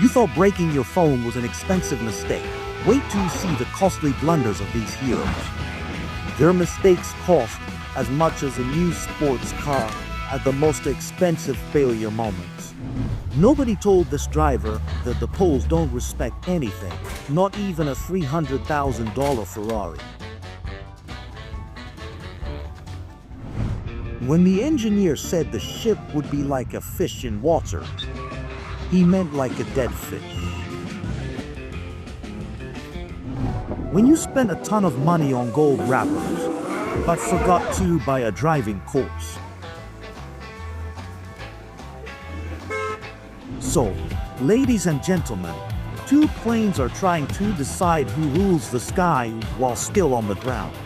You thought breaking your phone was an expensive mistake. Wait till you see the costly blunders of these heroes. Their mistakes cost as much as a new sports car at the most expensive failure moments. Nobody told this driver that the Poles don't respect anything, not even a $300,000 Ferrari. When the engineer said the ship would be like a fish in water, he meant like a dead fish. When you spent a ton of money on gold wrappers, but forgot to buy a driving course. So, ladies and gentlemen, two planes are trying to decide who rules the sky while still on the ground.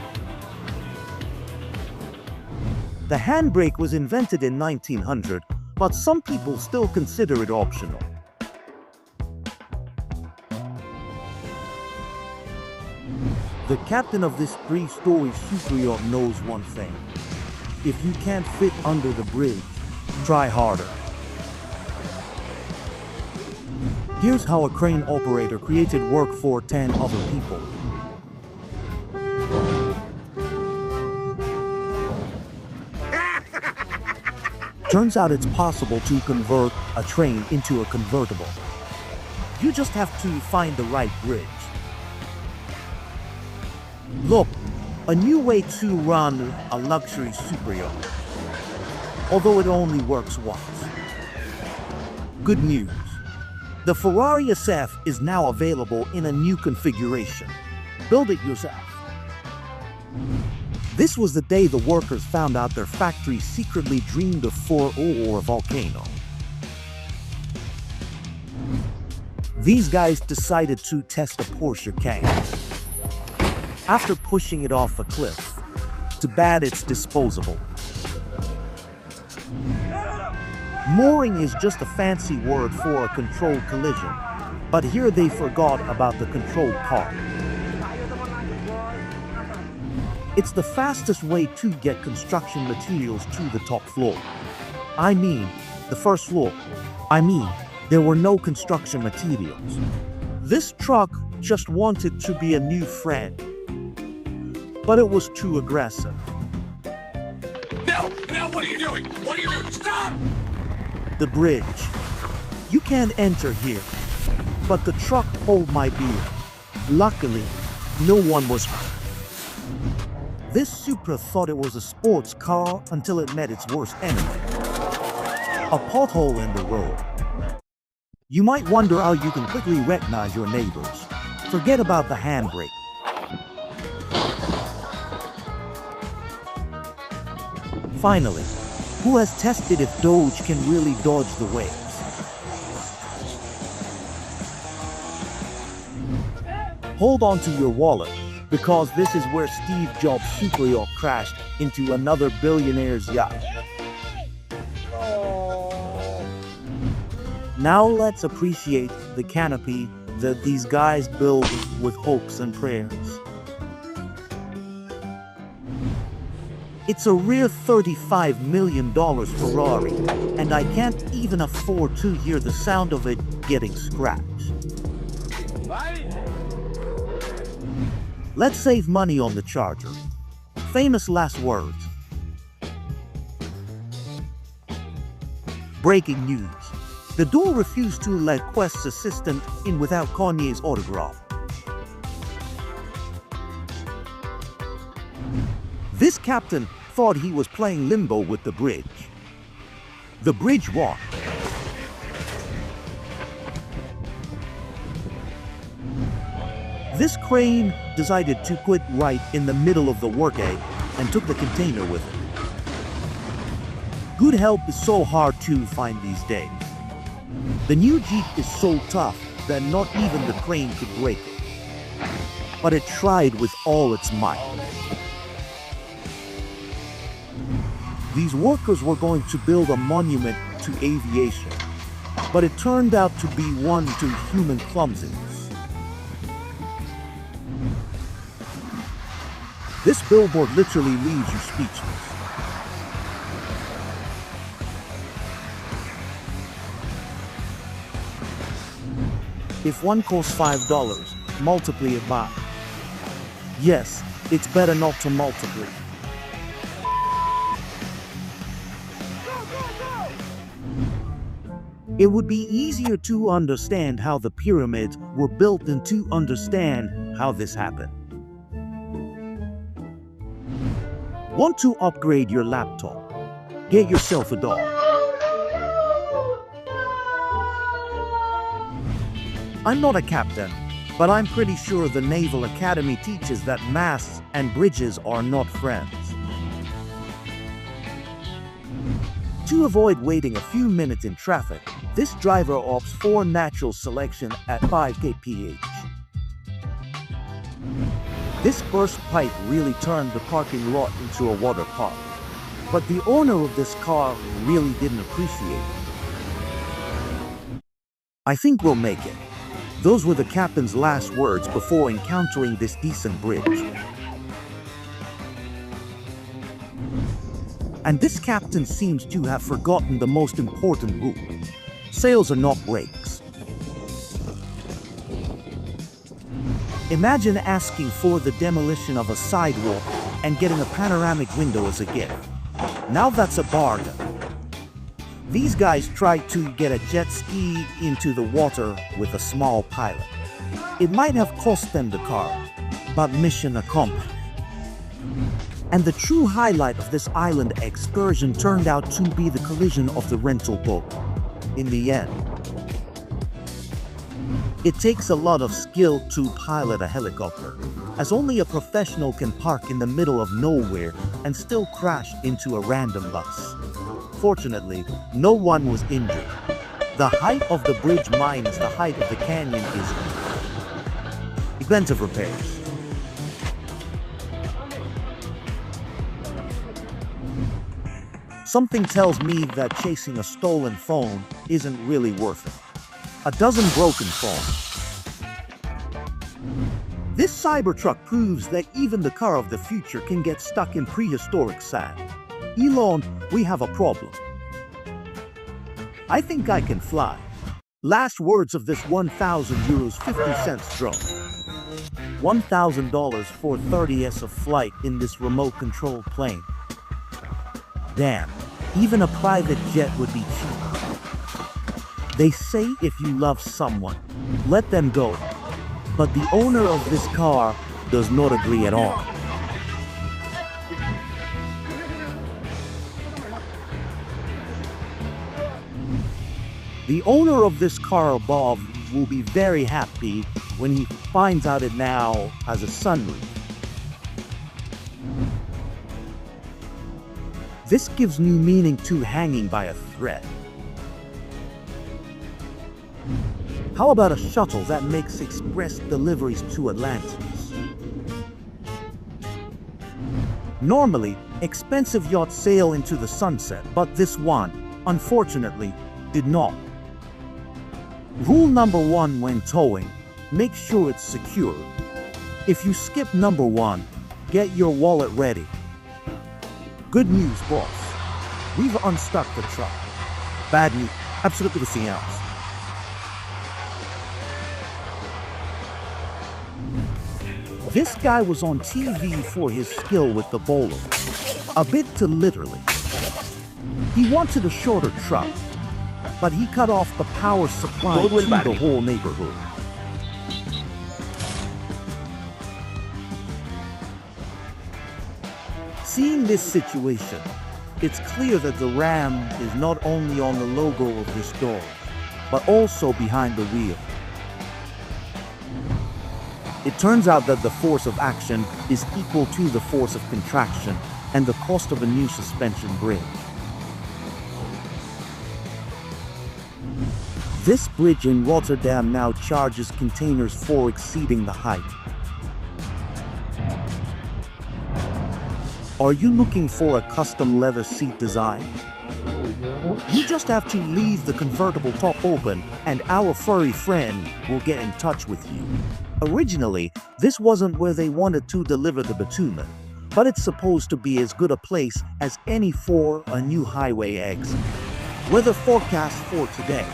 The handbrake was invented in 1900, but some people still consider it optional. The captain of this three-story super yacht knows one thing. If you can't fit under the bridge, try harder. Here's how a crane operator created work for 10 other people. Turns out it's possible to convert a train into a convertible. You just have to find the right bridge. Look, a new way to run a luxury super yacht. Although it only works once. Good news. The Ferrari SF is now available in a new configuration. Build it yourself. This was the day the workers found out their factory secretly dreamed of 4 or a volcano. These guys decided to test a Porsche Cayenne. After pushing it off a cliff, too bad it's disposable. Mooring is just a fancy word for a controlled collision, but here they forgot about the controlled part. It's the fastest way to get construction materials to the top floor. I mean, the first floor. There were no construction materials. This truck just wanted to be a new friend. But it was too aggressive. No, what are you doing? What are you doing? Stop! The bridge. You can't enter here, but the truck pulled my beer. Luckily, no one was hurt. This Supra thought it was a sports car until it met its worst enemy. A pothole in the road. You might wonder how you can quickly recognize your neighbors. Forget about the handbrake. Finally, who has tested if Doge can really dodge the waves? Hold on to your wallet, because this is where Steve Jobs' super yacht crashed into another billionaire's yacht. Now let's appreciate the canopy that these guys build with hopes and prayers. It's a rare $35 million Ferrari, and I can't even afford to hear the sound of it getting scratched. Let's save money on the charger. Famous last words. Breaking news. The door refused to let Quest's assistant in without Kanye's autograph. This captain thought he was playing limbo with the bridge. The bridge walked. This crane decided to quit right in the middle of the workday and took the container with it. Good help is so hard to find these days. The new Jeep is so tough that not even the crane could break it. But it tried with all its might. These workers were going to build a monument to aviation, but it turned out to be one to human clumsiness. This billboard literally leaves you speechless. If one costs $5, multiply it by. Yes, it's better not to multiply. It would be easier to understand how the pyramids were built than to understand how this happened. Want to upgrade your laptop? Get yourself a dog. I'm not a captain, but I'm pretty sure the Naval Academy teaches that masts and bridges are not friends. To avoid waiting a few minutes in traffic, this driver opts for natural selection at 5 kph. This burst pipe really turned the parking lot into a water park, but the owner of this car really didn't appreciate it. I think we'll make it. Those were the captain's last words before encountering this decent bridge. And this captain seems to have forgotten the most important rule. Sails are not brakes. Imagine asking for the demolition of a sidewalk and getting a panoramic window as a gift. Now that's a bargain. These guys tried to get a jet ski into the water with a small pilot. It might have cost them the car, but mission accomplished. And the true highlight of this island excursion turned out to be the collision of the rental boat. In the end, it takes a lot of skill to pilot a helicopter, as only a professional can park in the middle of nowhere and still crash into a random bus. Fortunately, no one was injured. The height of the bridge minus the height of the canyon is expensive repairs. Something tells me that chasing a stolen phone isn't really worth it. A dozen broken phones. This Cybertruck proves that even the car of the future can get stuck in prehistoric sand. Elon, we have a problem. I think I can fly. Last words of this €1,000 50 drone. $1,000 for 30s of flight in this remote-controlled plane. Damn, even a private jet would be cheap. They say if you love someone, let them go. But the owner of this car does not agree at all. The owner of this car above will be very happy when he finds out it now has a sunroof. This gives new meaning to hanging by a thread. How about a shuttle that makes express deliveries to Atlantis? Normally, expensive yachts sail into the sunset, but this one, unfortunately, did not. Rule number 1 when towing, make sure it's secure. If you skip number 1, get your wallet ready. Good news, boss. We've unstuck the truck. Bad news, absolutely nothing else. This guy was on TV for his skill with the bowler. A bit too literally. He wanted a shorter truck, but he cut off the power supply to the whole neighborhood. Seeing this situation, it's clear that the ram is not only on the logo of this door, but also behind the wheel. It turns out that the force of action is equal to the force of contraction and the cost of a new suspension bridge. This bridge in Rotterdam now charges containers for exceeding the height. Are you looking for a custom leather seat design? You just have to leave the convertible top open and our furry friend will get in touch with you. Originally, this wasn't where they wanted to deliver the bitumen, but it's supposed to be as good a place as any for a new highway exit. Weather forecast for today.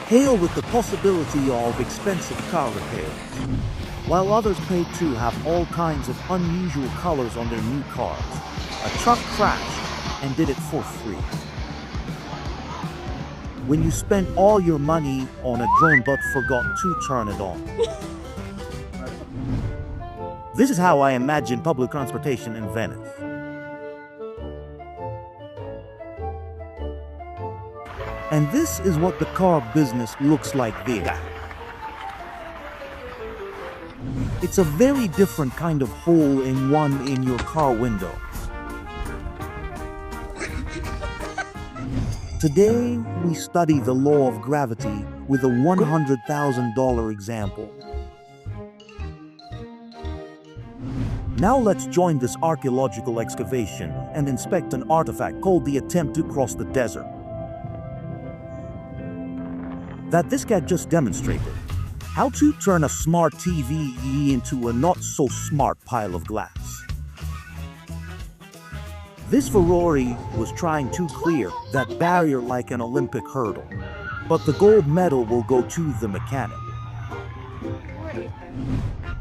hail with the possibility of expensive car repairs, while others paid to have all kinds of unusual colors on their new cars. A truck crashed and did it for free. When you spent all your money on a drone but forgot to turn it on. This is how I imagine public transportation in Venice. And this is what the car business looks like there. It's a very different kind of hole in one in your car window. Today, we study the law of gravity with a $100,000 example. Now let's join this archaeological excavation and inspect an artifact called the attempt to cross the desert. That this cat just demonstrated. How to turn a smart TV into a not-so-smart pile of glass. This Ferrari was trying to clear that barrier like an Olympic hurdle, but the gold medal will go to the mechanic.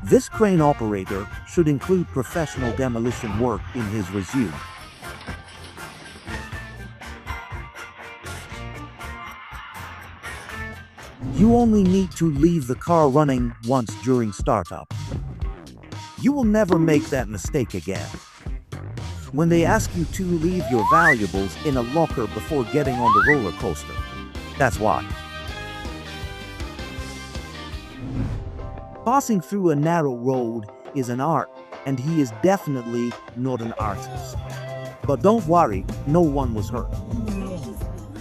This crane operator should include professional demolition work in his resume. You only need to leave the car running once during startup. You will never make that mistake again. When they ask you to leave your valuables in a locker before getting on the roller coaster. That's why. Passing through a narrow road is an art, and he is definitely not an artist. But don't worry, no one was hurt.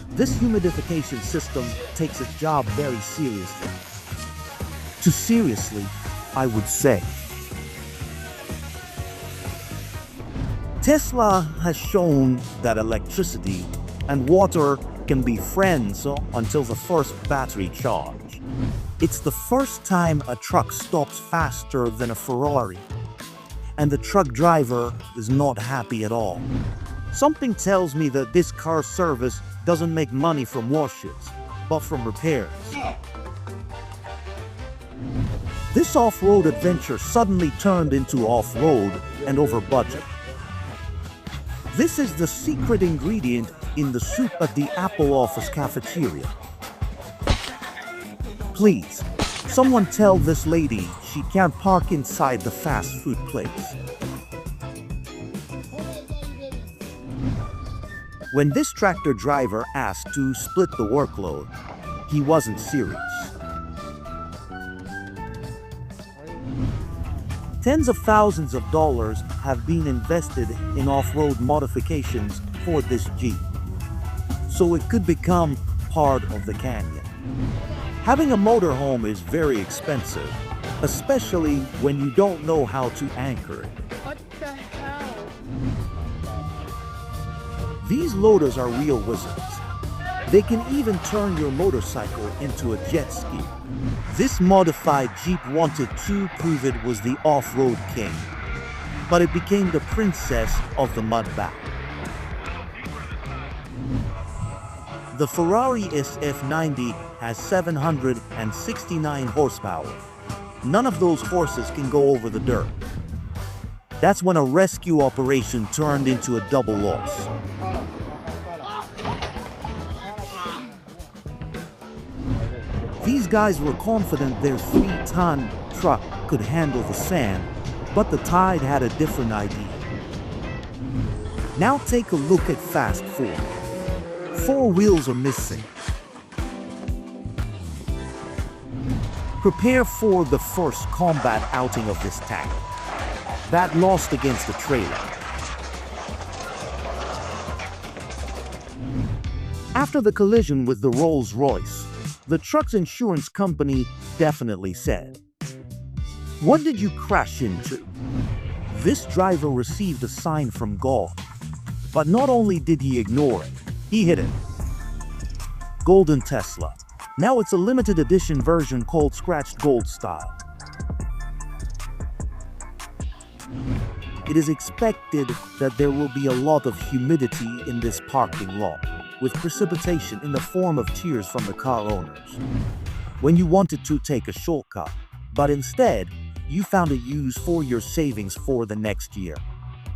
This humidification system takes its job very seriously. Too seriously, I would say. Tesla has shown that electricity and water can be friends until the first battery charge. It's the first time a truck stops faster than a Ferrari, and the truck driver is not happy at all. Something tells me that this car service doesn't make money from washes, but from repairs. This off-road adventure suddenly turned into off-road and over budget. This is the secret ingredient in the soup at the Apple office cafeteria. Please, someone tell this lady she can't park inside the fast food place. When this tractor driver asked to split the workload, he wasn't serious. Tens of thousands of dollars have been invested in off-road modifications for this Jeep, so it could become part of the canyon. Having a motorhome is very expensive, especially when you don't know how to anchor it. What the hell? These loaders are real wizards. They can even turn your motorcycle into a jet ski. This modified Jeep wanted to prove it was the off-road king, but it became the princess of the mudbath. The Ferrari SF90 has 769 horsepower. None of those horses can go over the dirt. That's when a rescue operation turned into a double loss. These guys were confident their 3-ton truck could handle the sand, but the tide had a different idea. Now take a look at Fast 4. 4 wheels are missing. Prepare for the first combat outing of this tank. That lost against the trailer. After the collision with the Rolls-Royce, the truck's insurance company definitely said, "What did you crash into?" This driver received a sign from God. But not only did he ignore it, he hit it. Golden Tesla. Now it's a limited edition version called Scratched Gold Style. It is expected that there will be a lot of humidity in this parking lot. with precipitation in the form of tears from the car owners. When you wanted to take a shortcut, but instead, you found a use for your savings for the next year.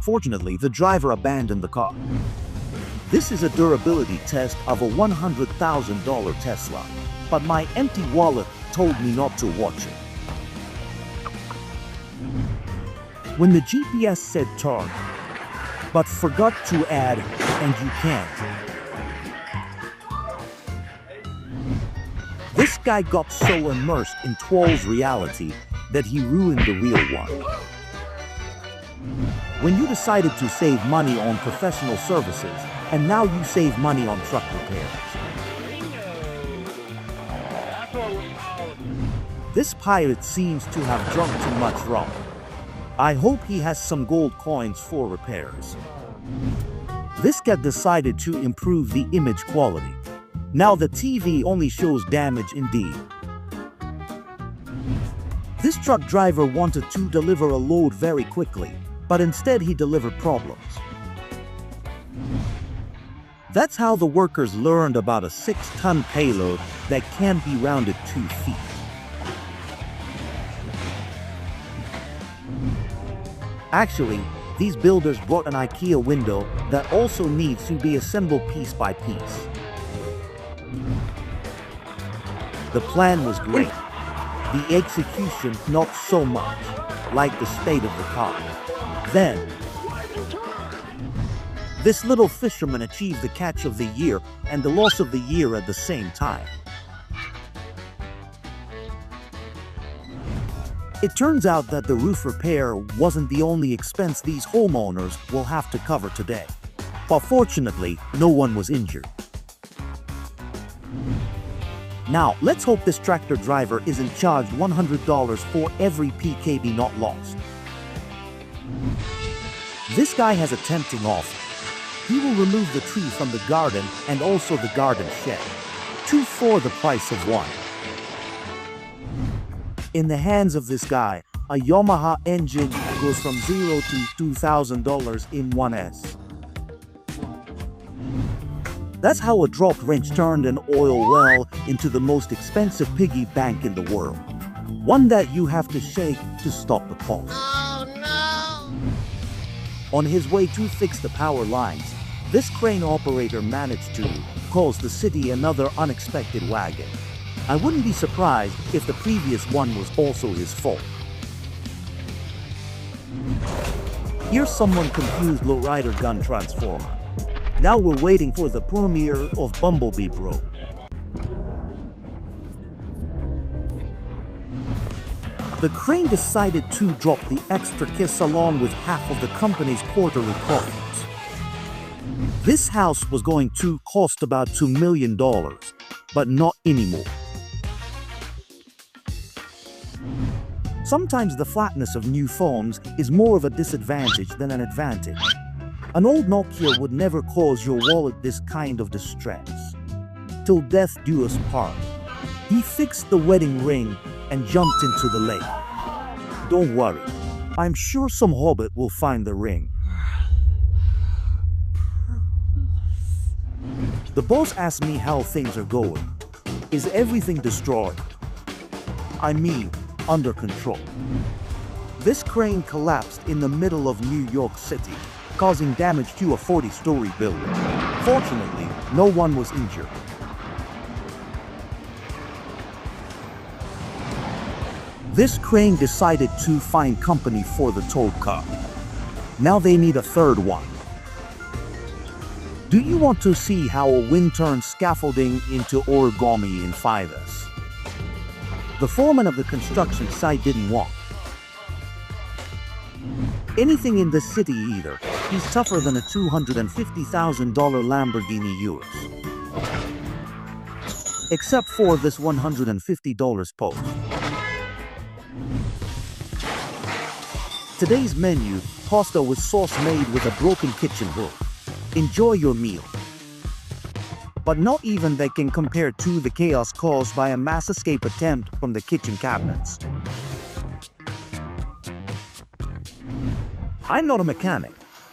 Fortunately, the driver abandoned the car. This is a durability test of a $100,000 Tesla, but my empty wallet told me not to watch it. When the GPS said turn, but forgot to add, and you can't. This guy got so immersed in Twall's reality that he ruined the real one. When you decided to save money on professional services, and now you save money on truck repairs. This pirate seems to have drunk too much rum. I hope he has some gold coins for repairs. This cat decided to improve the image quality. Now the TV only shows damage indeed. This truck driver wanted to deliver a load very quickly, but instead he delivered problems. That's how the workers learned about a 6-ton payload that can be rounded 2 feet. Actually, these builders brought an IKEA window that also needs to be assembled piece by piece. The plan was great. The execution, not so much, like the state of the car. Then, this little fisherman achieved the catch of the year and the loss of the year at the same time. It turns out that the roof repair wasn't the only expense these homeowners will have to cover today. But fortunately, no one was injured. Now, let's hope this tractor driver isn't charged $100 for every PKB not lost. This guy has a tempting offer. He will remove the tree from the garden and also the garden shed. 2 for the price of 1. In the hands of this guy, a Yamaha engine goes from $0 to $2,000 in 1S. That's how a drop wrench turned an oil well into the most expensive piggy bank in the world. One that you have to shake to stop the pulse. Oh no! On his way to fix the power lines, this crane operator managed to cause the city another unexpected wagon. I wouldn't be surprised if the previous one was also his fault. Here's someone confused lowrider gun transformer. Now we're waiting for the premiere of Bumblebee Bro. The crane decided to drop the extra kiss along with half of the company's quarterly profits. This house was going to cost about $2 million, but not anymore. Sometimes the flatness of new phones is more of a disadvantage than an advantage. An old Nokia would never cause your wallet this kind of distress. Till death do us part. He fixed the wedding ring and jumped into the lake. Don't worry, I'm sure some hobbit will find the ring. The boss asked me how things are going. Is everything destroyed? I mean, under control. This crane collapsed in the middle of New York City, causing damage to a 40-story building. Fortunately, no one was injured. This crane decided to find company for the tow car. Now they need a third one. Do you want to see how a wind turns scaffolding into origami in 5S? The foreman of the construction site didn't want anything in the city either. He's tougher than a $250,000 Lamborghini Urus. Except for this $150 post. Today's menu, pasta with sauce made with a broken kitchen hook. Enjoy your meal. But not even they can compare to the chaos caused by a mass escape attempt from the kitchen cabinets. I'm not a mechanic,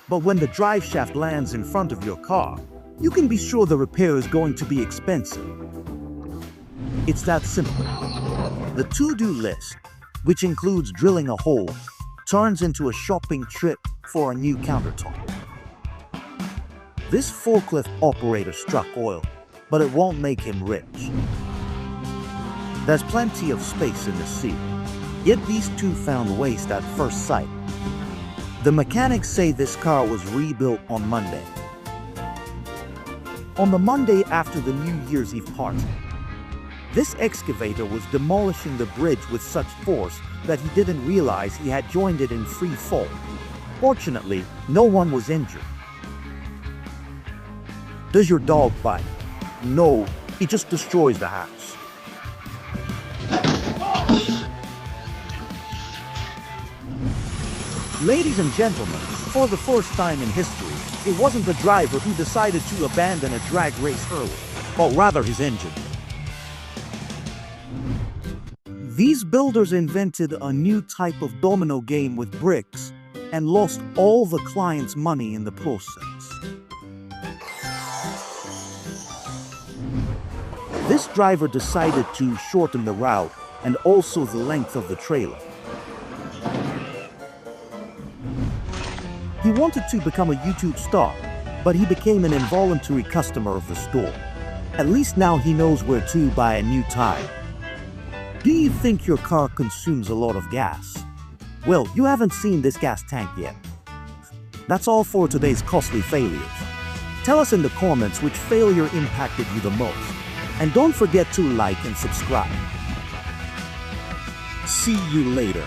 but when the drive shaft lands in front of your car, you can be sure the repair is going to be expensive. It's that simple. The to-do list, which includes drilling a hole, turns into a shopping trip for a new countertop. This forklift operator struck oil, but it won't make him rich. There's plenty of space in the sea, yet these two found waste at first sight. The mechanics say this car was rebuilt on Monday. On the Monday after the New Year's Eve party, this excavator was demolishing the bridge with such force that he didn't realize he had joined it in free fall. Fortunately, no one was injured. Does your dog bite? No, he just destroys the house. Ladies and gentlemen, for the first time in history, it wasn't the driver who decided to abandon a drag race early, but rather his engine. These builders invented a new type of domino game with bricks and lost all the clients' money in the process. This driver decided to shorten the route and also the length of the trailer. He wanted to become a YouTube star, but he became an involuntary customer of the store. At least now he knows where to buy a new tire. Do you think your car consumes a lot of gas? Well, you haven't seen this gas tank yet. That's all for today's costly failures. Tell us in the comments which failure impacted you the most. And don't forget to like and subscribe. See you later.